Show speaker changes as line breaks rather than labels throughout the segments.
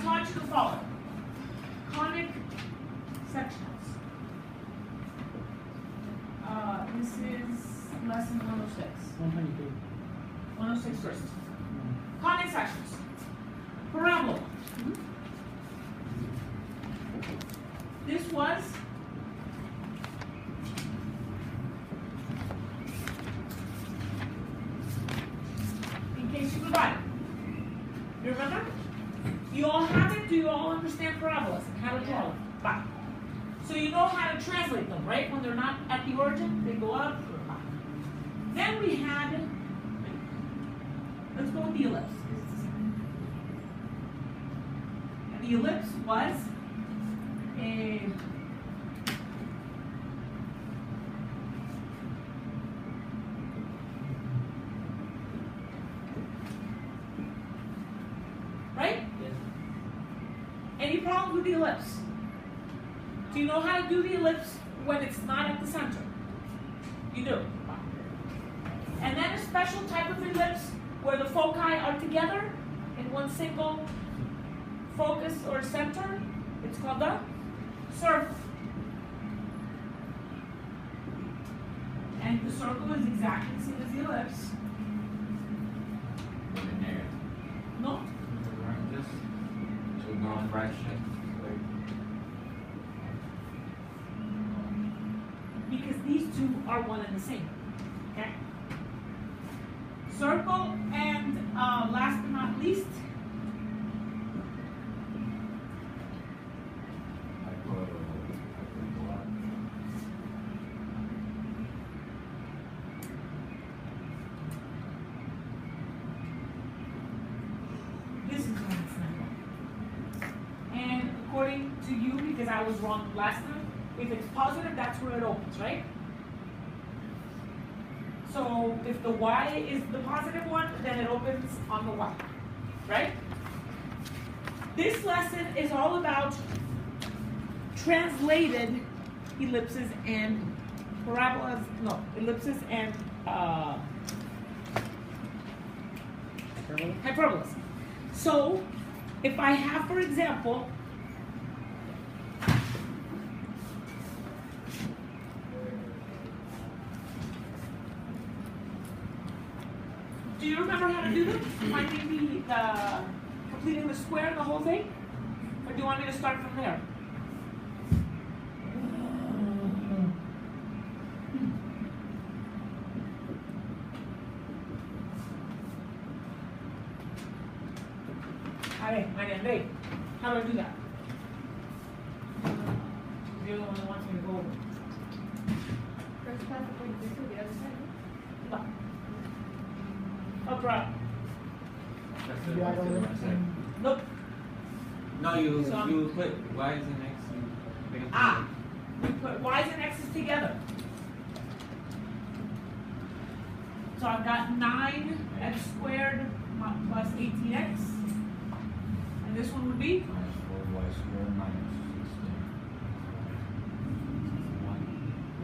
taught you the following. Conic sections. This is lesson 106.
122.
106 first. Conic sections. Parabola. This was in case you forgot it. You remember? You all have it? Do you all understand parabolas and how to draw them? Fine. So you know how to translate them, right? When they're not at the origin, they go up. Then we had, let's go with the ellipse. And the ellipse was a right?
Yes.
Any problems with the ellipse? Do you know how to do the ellipse when it's not at the center? You do. And then a special type of ellipse where the foci are together in one single focus or center. It's called a circle. And the circle is exactly the same as the ellipse. No?
Just to non-fraction.
Because these two are one and the same. Okay? Circle, and last but not least, this is when it's not. And according to you, because I was wrong last time, if it's positive, that's where it opens, right? So if the y is the positive one, then it opens on the y, right? This lesson is all about translated ellipses and parabolas, no, ellipses and hyperbolas. So if I have, for example, do you remember how to do this? Finding the completing the square and the whole thing? Or do you want me to start from there? Alright, my name, Dave. How do I do that? You're the one that wants me to go over.
First pass the point to the other side.
No. Up right. Nope.
No, you
So-
you put y's and x's.
Ah, we put y's and x's together. So I've got 9x squared plus 18x. And this one would be?
Minus 4y squared minus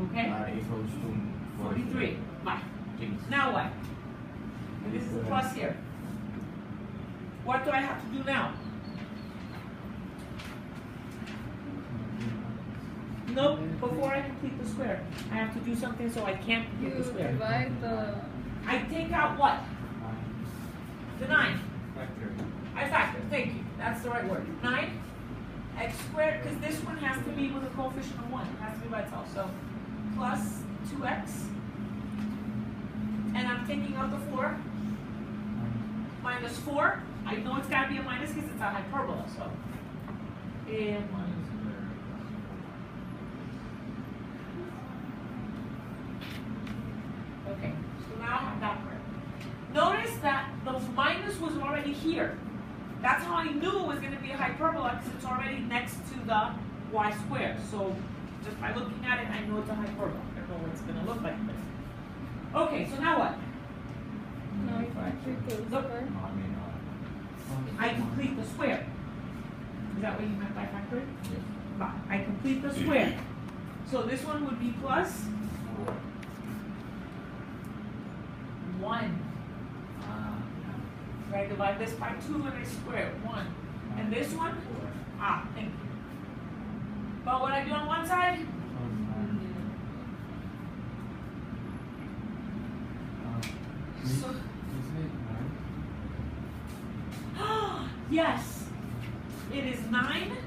16.
Okay.
Equals to
43. Bye.
Jinx.
Now what? And this is a plus here. What do I have to do now? Nope, before I complete the square. I have to do something so I can't complete
You
the square.
divide the.
I take out what? The 9.
Factor.
I factor, thank you. That's the right word. 9 x squared, because this one has to be with a coefficient of 1. It has to be by itself. So plus 2x. And I'm taking out the 4. Minus 4. I know it's got to be a minus because it's a hyperbola. So, and okay, so now I have that part. Notice that the minus was already here. That's how I knew it was going to be a hyperbola because it's already next to the y squared. So just by looking at it, I know it's a hyperbola. I don't know what it's going to look like. But okay, so now what?
No, you complete the
Look.
square.
No, I mean,
I complete the square. Is that what you meant by factoring?
yes.
I complete the square. So this one would be plus 1. So I divide this by 2 and I square it. 1. And this one? Ah, thank you. But what I do on one side? So, yes. It is 9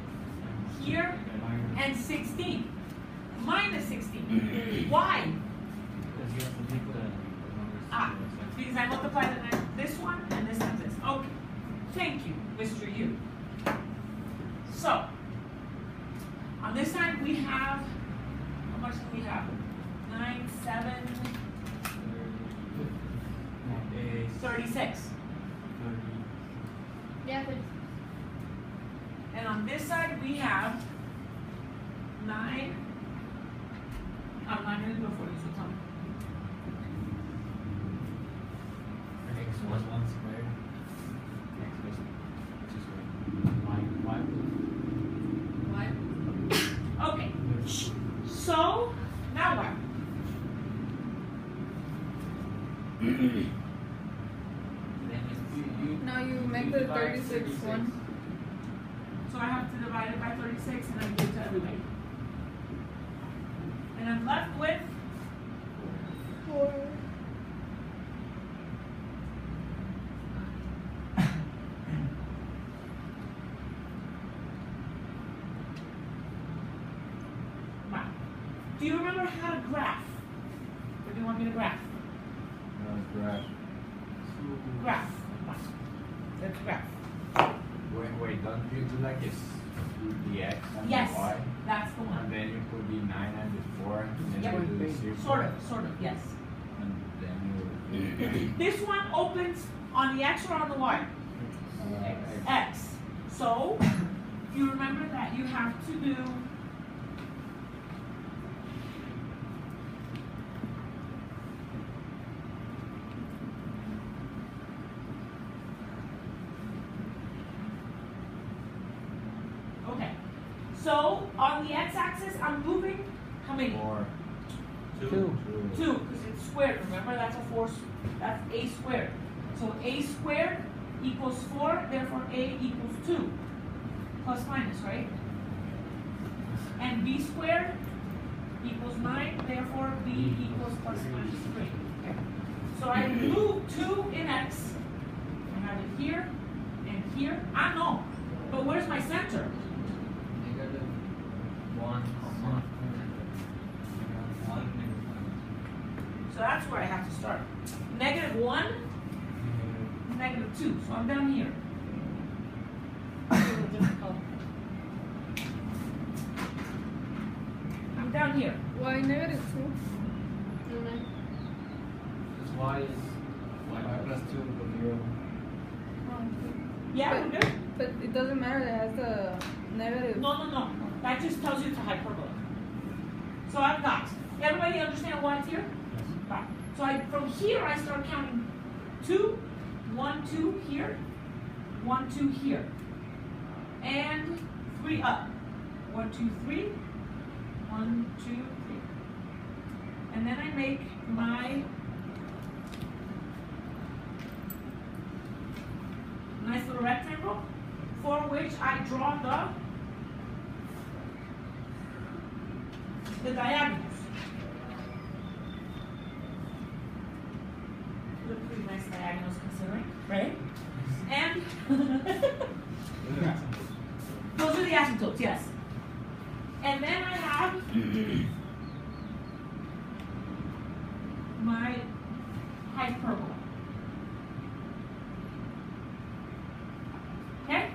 here and 16. Minus 16. Why?
Because you have to take the numbers.
Because I multiply this one and this times this. Okay. Thank you, Mr. U. So, on this side we have, how much do we have? 9, 7, 36.
Yeah, but
And on this side we have 9. I'm not going to do it for you, so tell me.
X was 1 squared. X was 2 squared. Y.
Okay. So, now what?
Now you make the 36 one.
So I have to divide it by 36 and I give it to everybody. And I'm left with
4.
wow. Do you remember how to graph? Or do you want me to graph?
Graph.
Graph. Let's graph.
Wait, don't you do like this? The X and
Yes,
the Y?
that's the
And
one.
then you put the 9 and the 4, and
Yep.
then you do the circle.
Sort of, yes.
And then you
This one opens on the X or on the Y?
X.
X. So, you remember that you have to do okay. So, on the X-axis, I'm moving how many?
4.
2.
2, because it's squared. Remember, that's that's a squared. So a squared equals 4, therefore a equals 2. Plus minus, right? And b squared equals 9, therefore b equals plus minus 3. Okay. So I move 2 in x. I have it here and here. I know, but where's my center?
Negative 1, comma.
So that's where I have to start. Negative 1, negative 2. So I'm down here. I'm down here.
Why negative 2?
Because y is y plus 2 equals 0.
Yeah, we're good.
But it doesn't matter, it has the negative.
No. That just tells you it's a hyperbola. So I've got, everybody understand why it's here? Right. So from here I start counting 2, 1, 2 here, 1, 2 here, and 3 up. 1, 2, 3, 1, 2, 3. And then I make my nice little rectangle for which I draw the diagonals. Look pretty nice diagonals considering, right? And those are the asymptotes, yes. And then I have my hyperbola. Okay?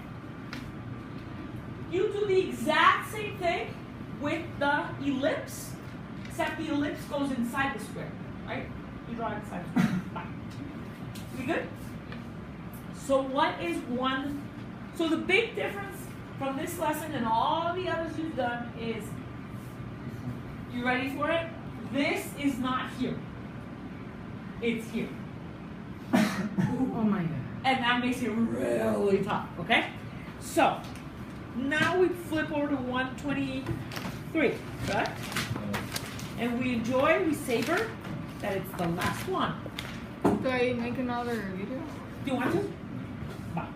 You do the exact same thing with the ellipse, except the ellipse goes inside the square, right? You draw it inside the square. Fine. We good? So what is one? So the big difference from this lesson and all the others you've done is, you ready for it? This is not here. It's here.
Oh my god.
And that makes it really tough, okay? So, now we flip over to 123, correct? And we enjoy, we savor that it's the last one.
Do I make another video?
Do you want to? Bye.